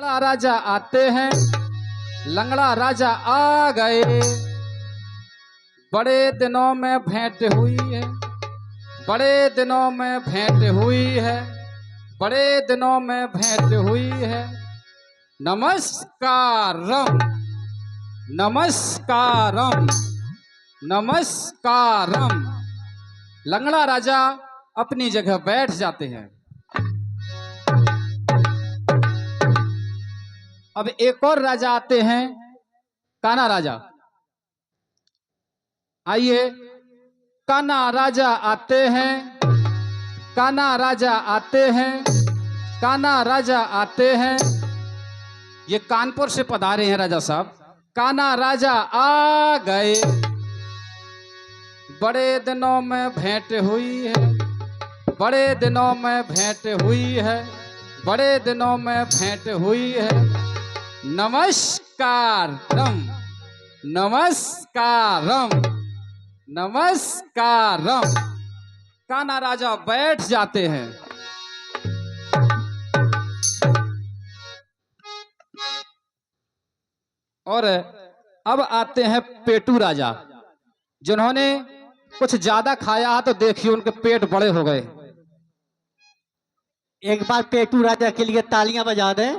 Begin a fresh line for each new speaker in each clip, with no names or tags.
लंगड़ा राजा आते हैं, लंगड़ा राजा आ गए। बड़े दिनों में भेंट हुई है, बड़े दिनों में भेंट हुई है, बड़े दिनों में भेंट हुई है। नमस्कारम, नमस्कारम, नमस्कारम। लंगड़ा राजा अपनी जगह बैठ जाते हैं। अब एक और राजा आते हैं, कान्हा राजा। आइए, कान्हा राजा आते हैं, कान्हा राजा आते हैं, कान्हा राजा आते हैं। ये कानपुर से पधारे हैं राजा साहब। कान्हा राजा आ गए। बड़े दिनों में भेंट हुई है, बड़े दिनों में भेंट हुई है, बड़े दिनों में भेंट हुई है। नमस्कारम, नमस्कारम, नमस्कारम। कान्हा राजा बैठ जाते हैं। और अब आते हैं पेटू राजा, जिन्होंने कुछ ज्यादा खाया तो देखिए उनके पेट बड़े हो गए।
एक बार पेटू राजा के लिए तालियां बजा दें।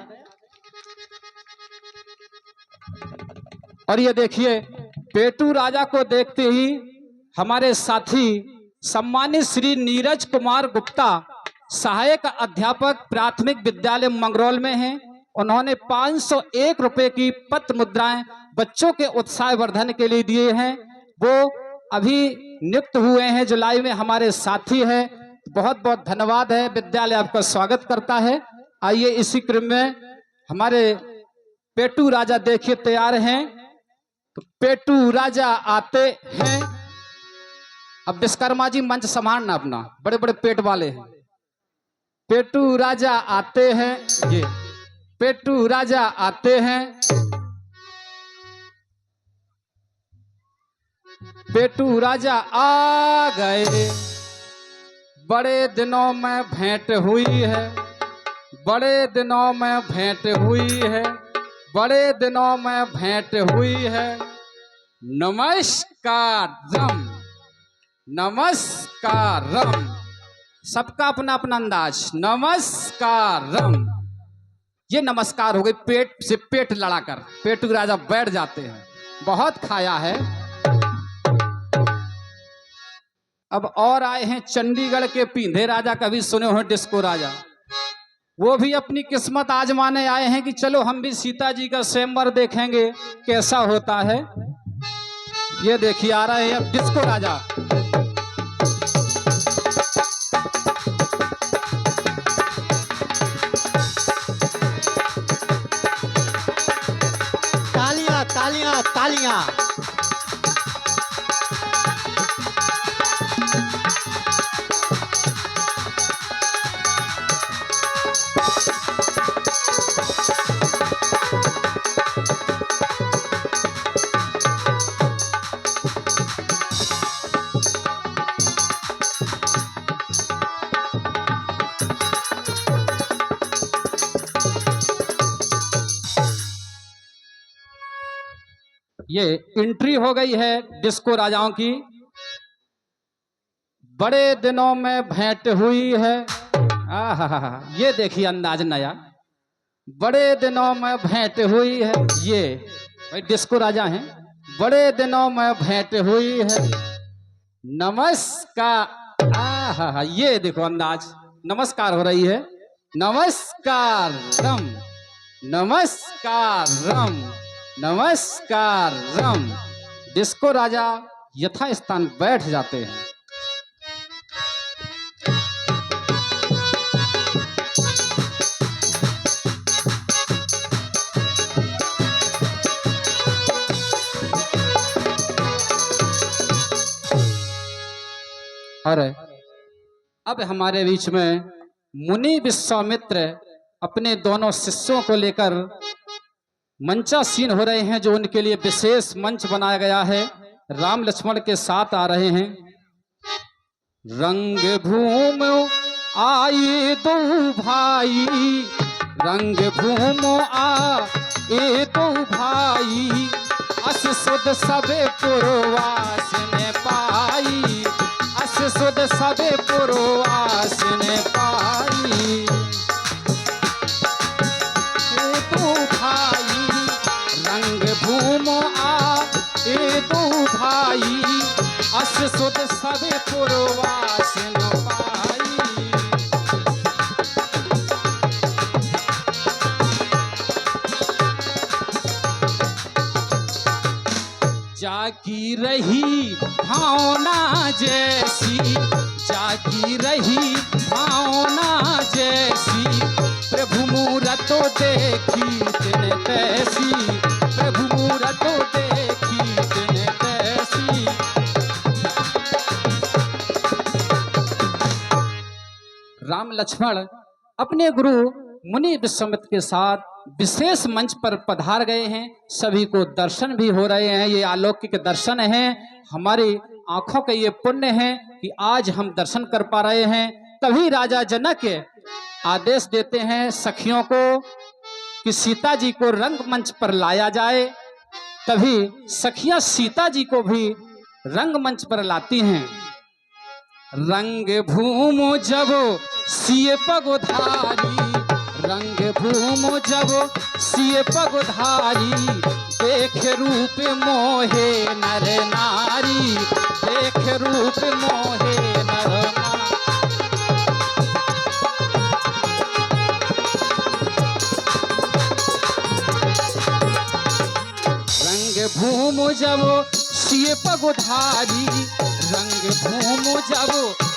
और ये देखिए, पेटू राजा को देखते ही हमारे साथी सम्मानित श्री नीरज कुमार गुप्ता, सहायक अध्यापक प्राथमिक विद्यालय मंगरौल में हैं। उन्होंने 501 रुपए की पत्र मुद्राएं बच्चों के उत्साह वर्धन के लिए दिए हैं। वो अभी नियुक्त हुए हैं, जुलाई में हमारे साथी हैं। बहुत बहुत धन्यवाद है। विद्यालय आपका स्वागत करता है। आइए, इसी क्रम में हमारे पेटू राजा देखिए तैयार हैं। तो पेटू राजा आते हैं। अब विश्वकर्मा जी मंच संभालना अपना, बड़े बड़े पेट वाले हैं। पेटू राजा आते हैं। ये पेटू राजा आते हैं। पेटू राजा आ गए। बड़े दिनों में भेंट हुई है, बड़े दिनों में भेंट हुई है, बड़े दिनों में भेंट हुई है। नमस्कारम, नमस्कारम। सबका अपना अपना अंदाज। नमस्कारम। ये नमस्कार हो गई पेट से पेट लड़ाकर। पेटू राजा बैठ जाते हैं। बहुत खाया है। अब और आए हैं चंडीगढ़ के पींधे राजा, कभी सुने हो डिस्को राजा। वो भी अपनी किस्मत आजमाने आए हैं कि चलो हम भी सीता जी का स्वयंवर देखेंगे कैसा होता है। ये देखिए आ रहे हैं अब डिस्को राजा।
तालियां तालियां तालियां।
ये एंट्री हो गई है डिस्को राजाओं की। बड़े दिनों में भेंट हुई है। ये देखिए अंदाज नया। बड़े दिनों में भेंट हुई है। ये भाई डिस्को राजा हैं। बड़े दिनों में भेंट हुई है। नमस्कार। ये देखो अंदाज। नमस्कार हो रही है। नमस्कारम, नमस्कारम, नमस्कारम। डिस्को राजा यथा स्थान बैठ जाते हैं। और अब हमारे बीच में मुनि विश्वामित्र अपने दोनों शिष्यों को लेकर मंचासीन हो रहे हैं, जो उनके लिए विशेष मंच बनाया गया है। राम लक्ष्मण के साथ आ रहे हैं। रंग भूमि आई दो भाई, रंग भूमो आ ए तो भाई, अस सुध सबे पुरवास ने पाई, अस सुध सबे पुरवास ने पाई। ए तो भाई रंग भूमो आ ए तो भाई, अस सुध सबे पुरवास न पाई। जागी रही भावना जैसी, जागी रही भावना जैसी, प्रभु मूरतो देखी दिन तैसी, प्रभु मूरतो देखी दिन तैसी। राम लक्ष्मण अपने गुरु मुनि विश्वामित्र के साथ विशेष मंच पर पधार गए हैं। सभी को दर्शन भी हो रहे हैं। ये अलौकिक दर्शन हैं, हमारी आंखों के ये पुण्य है कि आज हम दर्शन कर पा रहे हैं। तभी राजा जनक आदेश देते हैं सखियों को कि सीता जी को रंगमंच पर लाया जाए। तभी सखियां सीता जी को भी रंगमंच पर लाती हैं। रंग भूमो जब सिए पगुधारी, रंग भूमो जब सिए पगुधारी, देख रूप मोहे नर नारी, देख रूप मोहे नर नारी। रंग भूमो जब सिए पगुधारी, रंग भूमो जब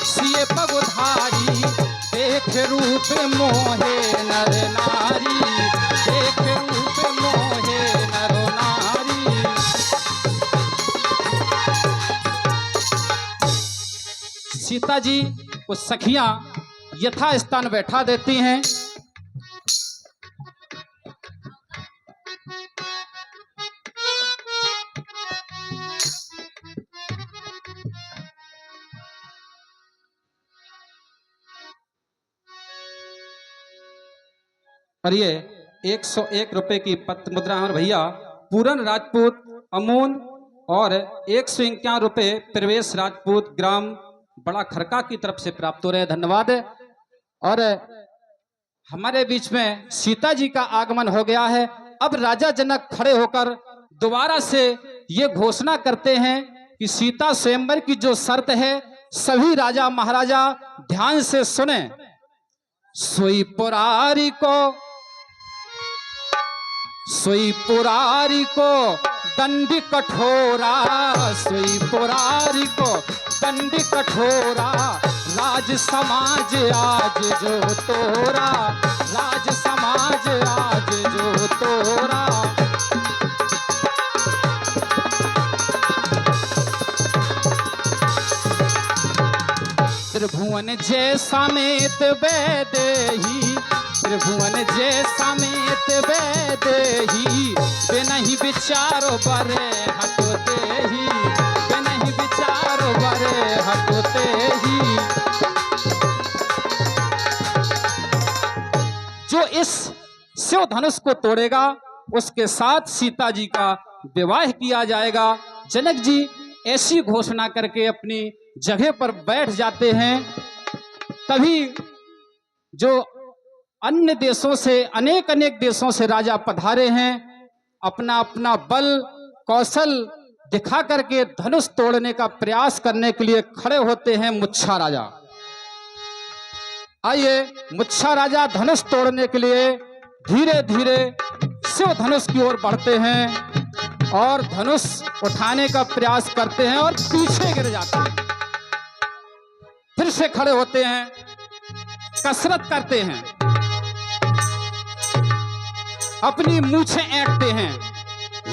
सिए पगुधारी, देख रूप मोहे नर नारी, देख रूप मोहे नर नारी। सीता जी को सखियां यथा स्थान बैठा देती हैं। और ये 101 रुपए की पत्र मुद्रा हमारे भैया पूरन राजपूत अमून और 151 रुपए प्रवेश राजपूत ग्राम बड़ा खरका की तरफ से प्राप्त हो रहे हैं। धन्यवाद। और हमारे बीच में सीता जी का आगमन हो गया है। अब राजा जनक खड़े होकर दोबारा से ये घोषणा करते हैं कि सीता स्वयंवर की जो शर्त है सभी राजा महाराजा ध्यान से सुने। सोई पुरारी को दंड कठोरा, सोई पुरारी को दंड कठोरा, राज समाज आज जो तोरा, राज समाज आज जो तोरा। त्रिभुवन जय समेत वैदेही, त्रिभुवन जय समेत वैदेही, बिनहि विचारो बरे हटते ही, बिनहि विचारो बरे हटते ही। जो इस शिव धनुष को तोड़ेगा उसके साथ सीता जी का विवाह किया जाएगा। जनक जी ऐसी घोषणा करके अपनी जगह पर बैठ जाते हैं। तभी जो अन्य देशों से अनेक देशों से राजा पधारे हैं, अपना अपना बल कौशल दिखा करके धनुष तोड़ने का प्रयास करने के लिए खड़े होते हैं मुच्छा राजा। आइए, मुच्छा राजा धनुष तोड़ने के लिए धीरे धीरे शिव धनुष की ओर बढ़ते हैं और धनुष उठाने का प्रयास करते हैं और पीछे गिर जाते हैं। फिर से खड़े होते हैं, कसरत करते हैं, अपनी मूछें ऐंठते हैं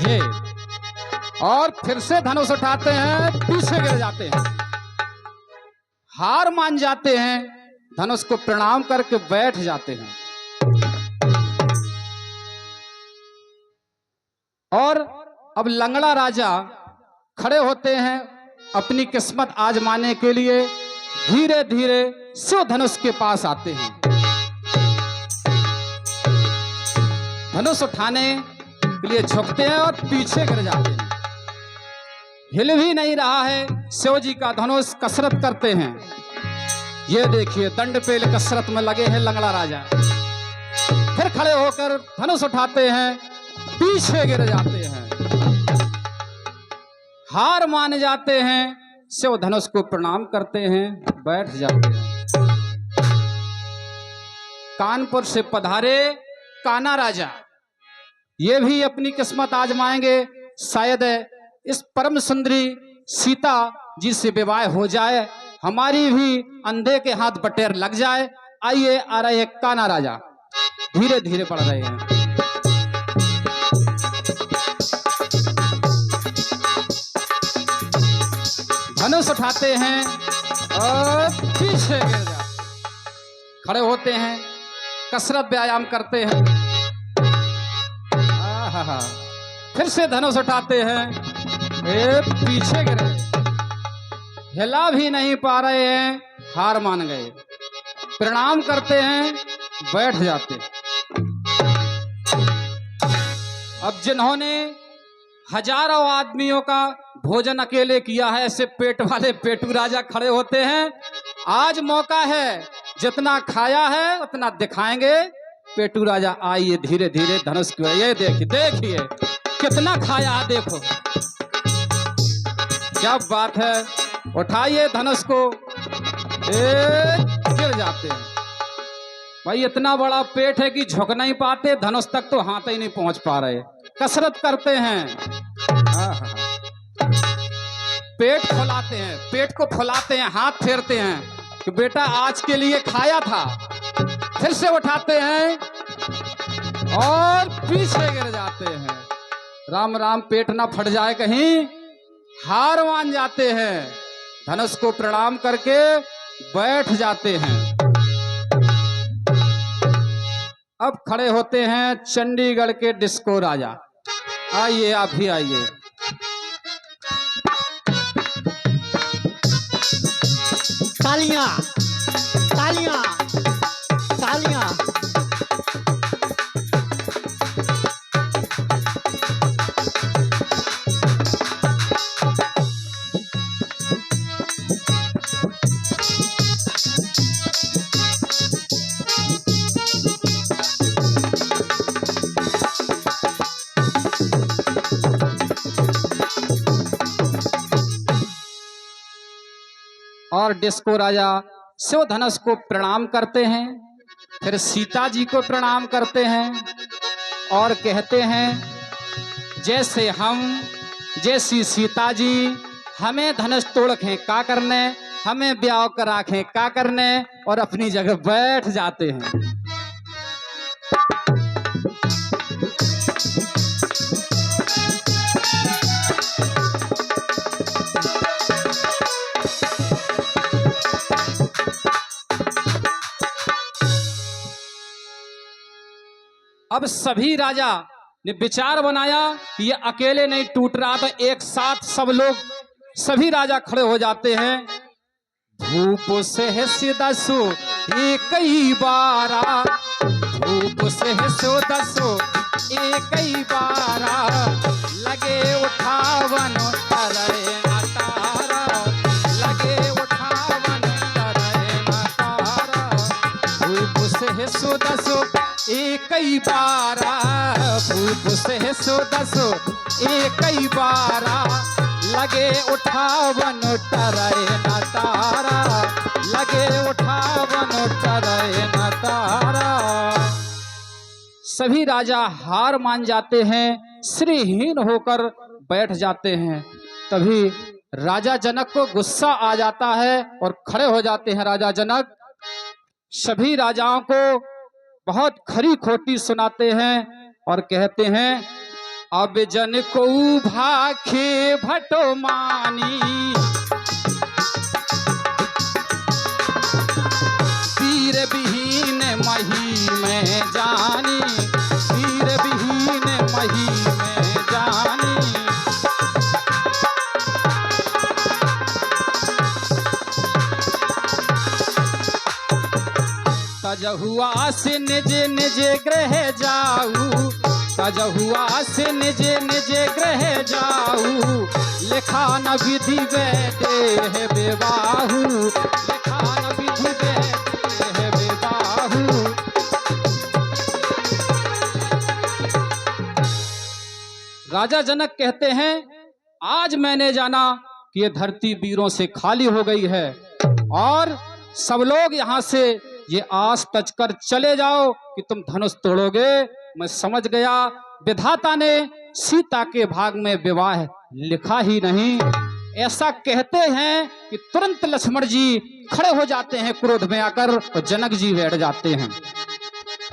ये, और फिर से धनुष उठाते हैं, पीछे गिर जाते हैं, हार मान जाते हैं, धनुष को प्रणाम करके बैठ जाते हैं। और अब लंगड़ा राजा खड़े होते हैं अपनी किस्मत आजमाने के लिए। धीरे धीरे शिव धनुष के पास आते हैं। धनुष उठाने के लिए झुकते हैं और पीछे गिर जाते हैं। हिल भी नहीं रहा है शिव जी का धनुष। कसरत करते हैं। ये देखिए दंड पेल कसरत में लगे हैं लंगड़ा राजा। फिर खड़े होकर धनुष उठाते हैं, पीछे गिर जाते हैं, हार मान जाते हैं। शिव धनुष को प्रणाम करते हैं, बैठ जाते हैं। कानपुर से पधारे कान्हा राजा, ये भी अपनी किस्मत आजमाएंगे। शायद इस परम सुंदरी सीता जी से विवाह हो जाए, हमारी भी अंधे के हाथ बटेर लग जाए। आइए आ रहे हैं कान्हा राजा, धीरे धीरे बढ़ रहे हैं। धनुष उठाते हैं और पीछे गिर जाते, खड़े होते हैं, कसरत व्यायाम करते हैं। आहा, फिर से धनुष उठाते हैं, पीछे गिर गए, हिला भी नहीं पा रहे हैं, हार मान गए। प्रणाम करते हैं, बैठ जाते। अब जिन्होंने हजारों आदमियों का भोजन अकेले किया है, ऐसे पेट वाले पेटू राजा खड़े होते हैं। आज मौका है, जितना खाया है उतना दिखाएंगे। पेटू राजा आइए धीरे धीरे धनुष को, ये देखिए देखिए कितना खाया, देखो क्या बात है। उठाइए धनुष को, गिर जाते हैं। भाई इतना बड़ा पेट है कि झुक नहीं पाते, धनुष तक तो हाथ ही नहीं पहुंच पा रहे। कसरत करते हैं, पेट फुलाते हैं, पेट को फुलाते हैं, हाथ फेरते हैं कि बेटा आज के लिए खाया था। फिर से उठाते हैं और पीछे गिर जाते हैं। राम राम, पेट ना फट जाए कहीं। हार मान जाते हैं, धनुष को प्रणाम करके बैठ जाते हैं। अब खड़े होते हैं चंडीगढ़ के डिस्को राजा। आइए आप भी आइए।
तालियां तालियां तालियां।
और डिस्को राजा शिव धनुष को प्रणाम करते हैं, फिर सीता जी को प्रणाम करते हैं और कहते हैं जैसे हम, जैसी सीता जी, हमें धनुष तोड़खें का करने, हमें ब्याह कराखें का करने, और अपनी जगह बैठ जाते हैं। अब सभी राजा ने विचार बनाया कि ये अकेले नहीं टूट रहा, तो एक साथ सब लोग, सभी राजा खड़े हो जाते हैं। धूप से है दसो एक ही बारा, धूप से है दसो एक ही बारा, लगे उठावन तरय न तारा, लगे उठावन तरय न तारा। धूप से है दसो एक ही बारा, भूप से दसो एक ही बारा, लगे उठावन तरय न तारा, लगे उठावन तरय न तारा। सभी राजा हार मान जाते हैं, श्रीहीन होकर बैठ जाते हैं। तभी राजा जनक को गुस्सा आ जाता है और खड़े हो जाते हैं राजा जनक। सभी राजाओं को बहुत खरी खोटी सुनाते हैं और कहते हैं अब जन को भाखे भटो मानी, वीर विहीन मही में जानी, वीर विहीन मही में जानी। तजहुआ से निज निज गृह जाऊ, तजहुआ से निजे निजे ग्रह जाऊ, लिखा न विधि बैठे है बेबाहू, लिखा न विधि बैठे है बेबाहू। राजा जनक कहते हैं, आज मैंने जाना कि ये धरती वीरों से खाली हो गई है और सब लोग यहाँ से ये आस तज कर चले जाओ कि तुम धनुष तोड़ोगे। मैं समझ गया विधाता ने सीता के भाग में विवाह लिखा ही नहीं। ऐसा कहते हैं कि तुरंत लक्ष्मण जी खड़े हो जाते हैं क्रोध में आकर और जनक जी बैठ जाते हैं।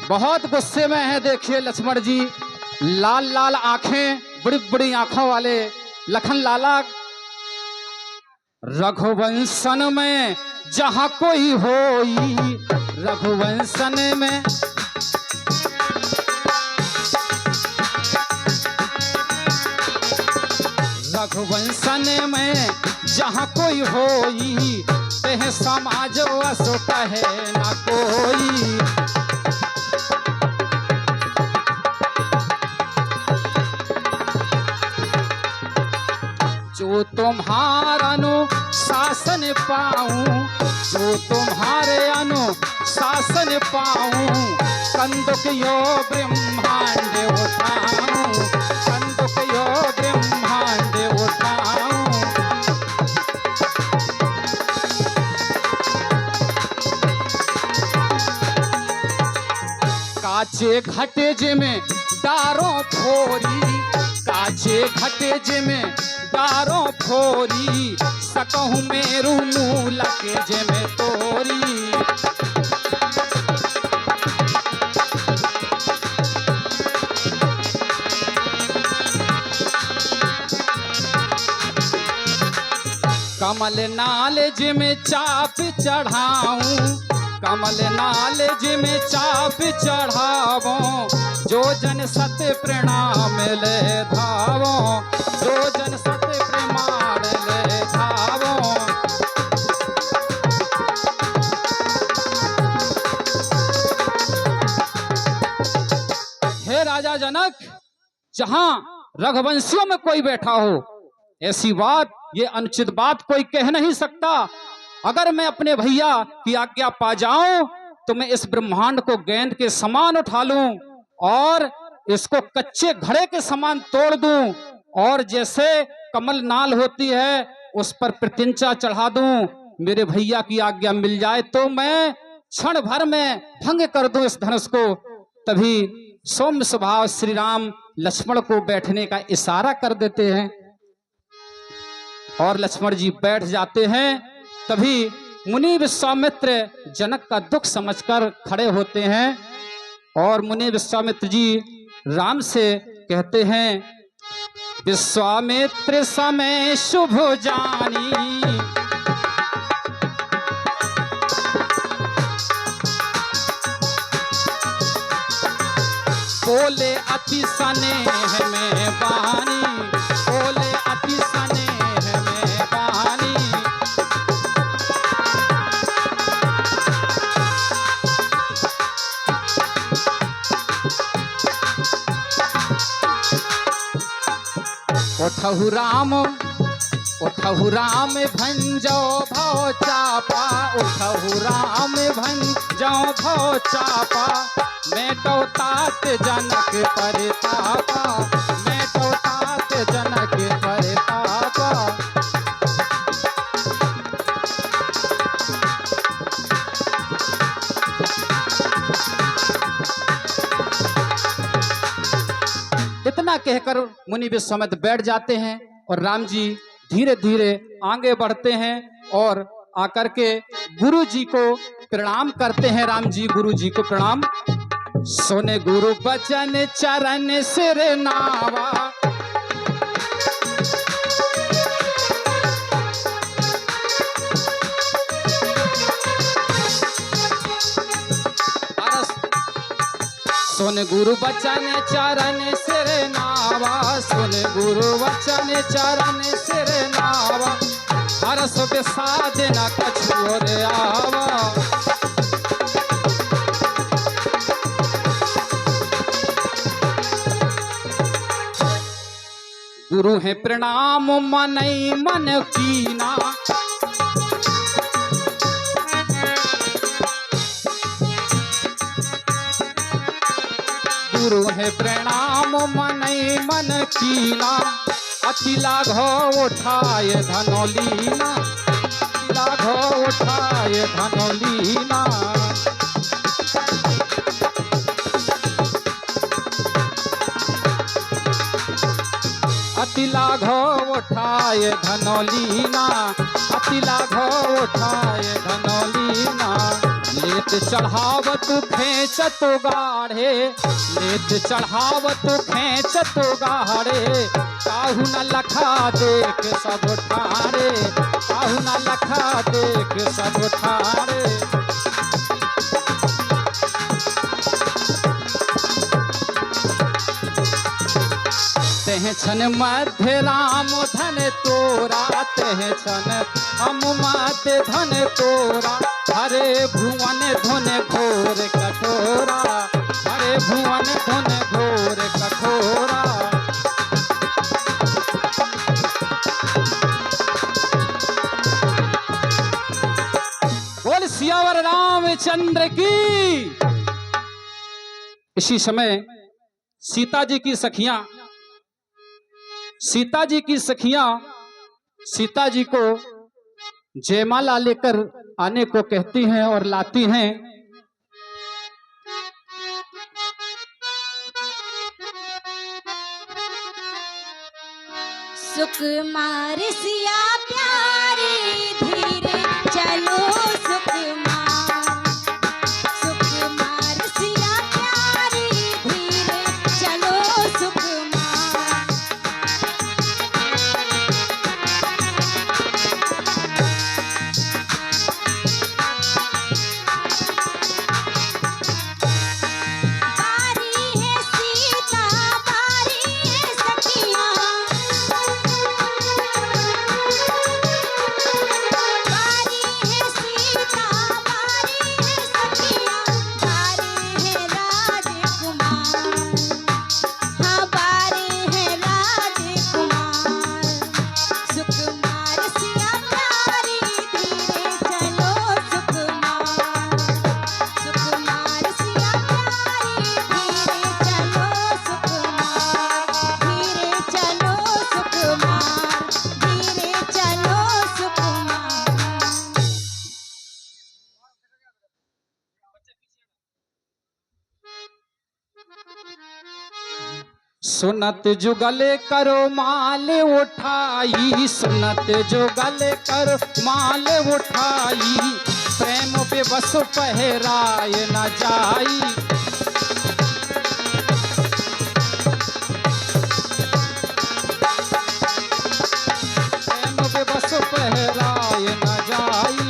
बहुत गुस्से में है। देखिए लक्ष्मण जी, लाल लाल आंखें, बड़ी बड़ी आंखों वाले लखन लाला। रघुवंशन में जहां कोई होई, रघुवंशन में रघुवंशन में जहां कोई होई, तेह समाज वसो कहे न कोई। जो तुम्हारा अनुशासन पाऊं, जो तुम्हारे अनुशासन पाऊं, कंदुक यो ब्रह्मांड उठाऊं, कंदुक यो ब्रह्मांड उठाऊं। काचे घटे जिमें दारों फोरी, काचे घटे जिमें दारों फोरी, सकहूं मेरू मूलक जिमें तोरी। कमल नाल जिमें चाप चढ़ाऊं, कमल नाल जिमें चाप चढ़ावो, जो जन सत्य प्रणाम ले धावो, जो जन सत्य प्रमाण ले धावो। हे राजा जनक, जहां रघुवंशियों में कोई बैठा हो, ऐसी बात, ये अनुचित बात कोई कह नहीं सकता। अगर मैं अपने भैया की आज्ञा पा जाऊं तो मैं इस ब्रह्मांड को गेंद के समान उठा लूं और इसको कच्चे घड़े के समान तोड़ दूं, और जैसे कमल नाल होती है उस पर प्रतिंचा चढ़ा दूं। मेरे भैया की आज्ञा मिल जाए तो मैं क्षण भर में भंग कर दूं इस धनुष को। तभी सौम्य स्वभाव श्री राम लक्ष्मण को बैठने का इशारा कर देते हैं और लक्ष्मण जी बैठ जाते हैं। तभी मुनि विश्वामित्र जनक का दुख समझकर खड़े होते हैं और मुनि विश्वामित्र जी राम से कहते हैं, विश्वामित्र समय शुभ जानी, बोले अति स्नेह में बानी, बोले अति स्नेह में बानी। उठहु राम, उठहु राम भंजो भव चापा, उठहु राम भंजो भव चापा, मेटो तात जनक परितापा, मेटो तात जनक परितापा। इतना कहकर मुनि विश्वामित्र बैठ जाते हैं और राम जी धीरे धीरे आगे बढ़ते हैं और आकर के गुरु जी को प्रणाम करते हैं। राम जी गुरु जी को प्रणाम। सोने गुरु बचन चरण सिर नावा, सुन गुरु बचन चरण सिर नावा, सुन गुरु वचन चरण सिर नावा, हरस विषाद न कछु और आवा। गुरु है प्रणाम मनई मन कीना। गुरु है प्रणाम मनई मन कीना। अति लाघो उठाए धनोलीना, अति लाघो उठाए धनोलीना। अति लाघो उठाए धनोलीना, अति लाघो उठाए धनोलीना। लेत चढ़ावत खेच तो गाढ़े, लेत चढ़ावत खेच तो गाढ़े। काहू न लखा देख सब ठाड़े, काहू न लखा देख सब ठाड़े। तेह छन मध्य राम धन तोरा, तेह छन हम मध्य धन तोरा। हरे भुवन धुन घोर कठोरा, हरे भुवन धुन घोर कठोरा। बोल सियावर रामचंद्र की। इसी समय सीता जी की सखियां, सीता जी की सखियां सीता जी को जयमाला लेकर आने को कहती हैं और लाती हैं।
सुकुमार सिया प्यारी धीरे चलो सुकुमार, सुकुमार सिया प्यारी धीरे चलो सुकुमार।
सुनत जुगल करो माल उठाई, सुनत जुगल करो माल उठाई। प्रेम बेबस पहराय न जाई, प्रेम बेबस पहराय न जाई,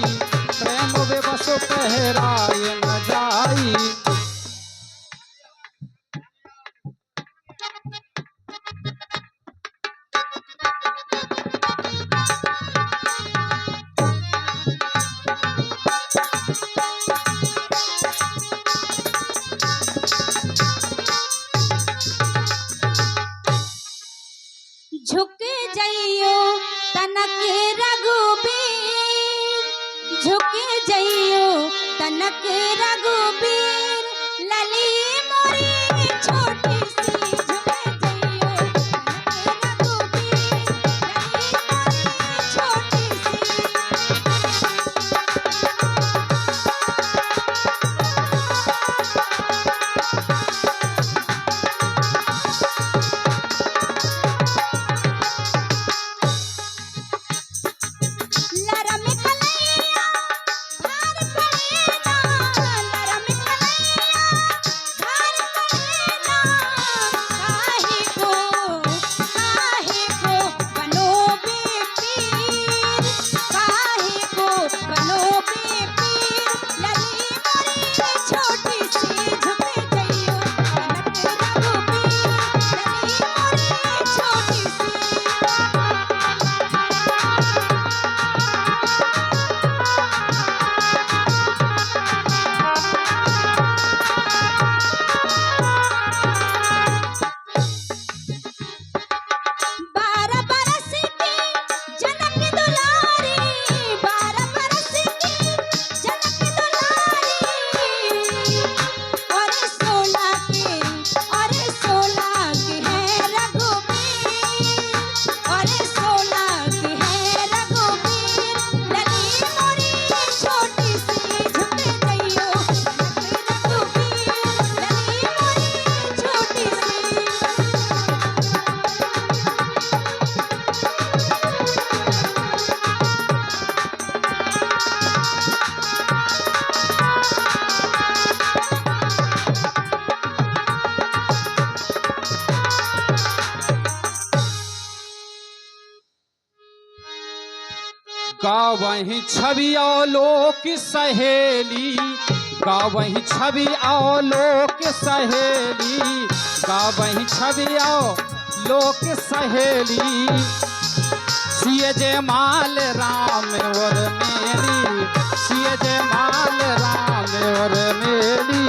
प्रेम बेबस पहराय न जाई।
झुक जइयो तनक रघुबीर, झुक जइयो तनक रघुबीर। लली मोरी छोटी सी झुक जइयो तनक रघुबीर, लली मोरी छोटी सी। लरम कलैया हार पड़ेगा, लरम
गावहीं छवि लोक सहेली, गावहीं छवि लोक सहेली, गावहीं छवि लोक सहेली। सिय जय माल राम और मेरी, सिय जय माल राम और मेरी।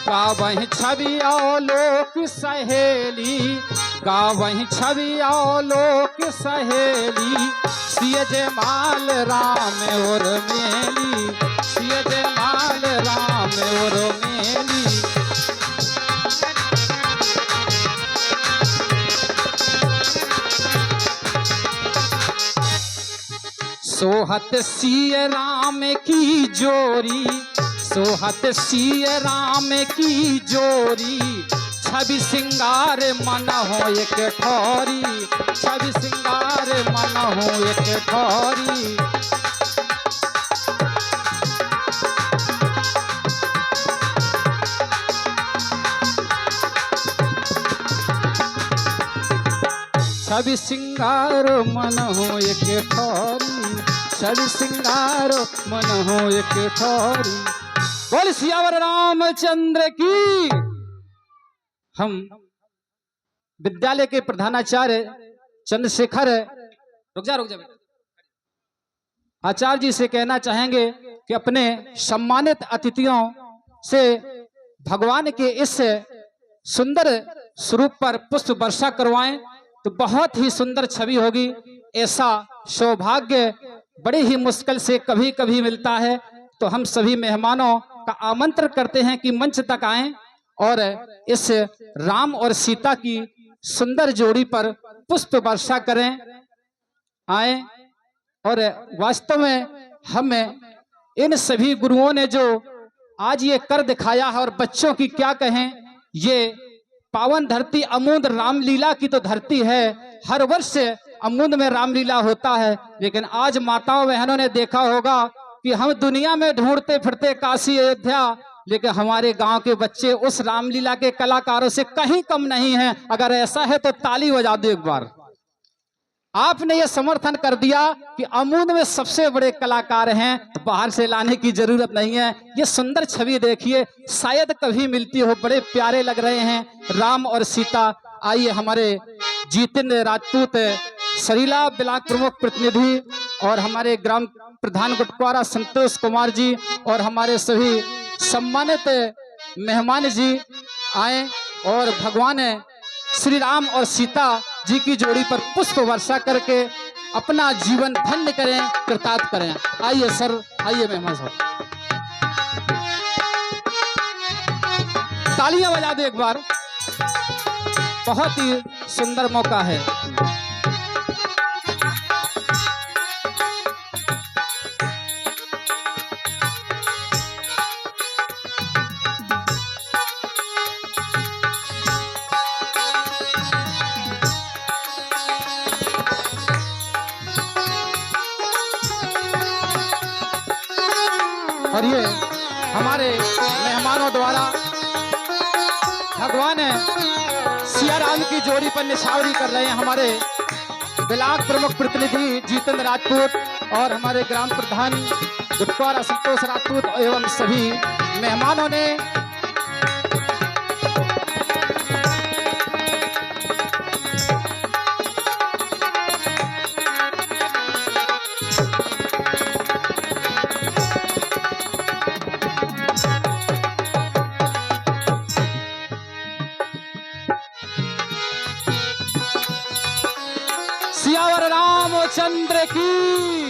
गावहीं छवि लोक सहेली, गावहीं छवि लोक सहेली। सिय जय माल राम और मेली, सिय जय माल राम और मेली। सोहत सिय राम की जोरी, सोहत सिय राम की जोरी। छवि सिंगार मन हो एक ठोरी, छवि सिंगार मन हो एक ठोरी। छवि सिंगार मन हो एक ठोरी, छवि सिंगार मन हो एक ठोरी। बोल सियावर रामचंद्र की। हम विद्यालय के प्रधानाचार्य चंद्रशेखर रुक जा बेटा, आचार्य जी से कहना चाहेंगे कि अपने सम्मानित अतिथियों से भगवान के इस सुंदर स्वरूप पर पुष्प वर्षा करवाएं तो बहुत ही सुंदर छवि होगी। ऐसा सौभाग्य बड़ी ही मुश्किल से कभी कभी मिलता है। तो हम सभी मेहमानों का आमंत्रण करते हैं कि मंच तक आएं और इस राम और सीता की सुंदर जोड़ी पर पुष्प वर्षा करें। आए और वास्तव में हमें इन सभी गुरुओं ने जो आज ये कर दिखाया है, और बच्चों की क्या कहें, ये पावन धरती अमूद रामलीला की तो धरती है। हर वर्ष अमूद में रामलीला होता है, लेकिन आज माताओं बहनों ने देखा होगा कि हम दुनिया में ढूंढते फिरते काशी अयोध्या, लेकिन हमारे गांव के बच्चे उस रामलीला के कलाकारों से कहीं कम नहीं हैं। अगर ऐसा है तो ताली बजा दो एक बार। आपने ये समर्थन कर दिया कि अमूद में सबसे बड़े कलाकार हैं, तो बाहर से लाने की जरूरत नहीं है। ये सुंदर छवि देखिए, शायद कभी मिलती हो, बड़े प्यारे लग रहे हैं राम और सीता। आइए हमारे जितेंद्र राजपूत सरीला ब्लॉक प्रमुख प्रतिनिधि और हमारे ग्राम प्रधान गुटकुआरा संतोष कुमार जी और हमारे सभी सम्मानित मेहमान जी आए और भगवान श्री राम और सीता जी की जोड़ी पर पुष्प वर्षा करके अपना जीवन धन्य करें, कृतार्थ करें। आइए सर, आइए मेहमान साहब, तालियां बजा दो एक बार। बहुत ही सुंदर मौका है। और ये हमारे मेहमानों द्वारा भगवान सिया राम की जोड़ी पर निछावरी कर रहे हैं हमारे ब्लॉक प्रमुख प्रतिनिधि जितेंद्र राजपूत और हमारे ग्राम प्रधान गुटकुआरा संतोष राजपूत एवं सभी मेहमानों ने सियावर रामचंद्र की।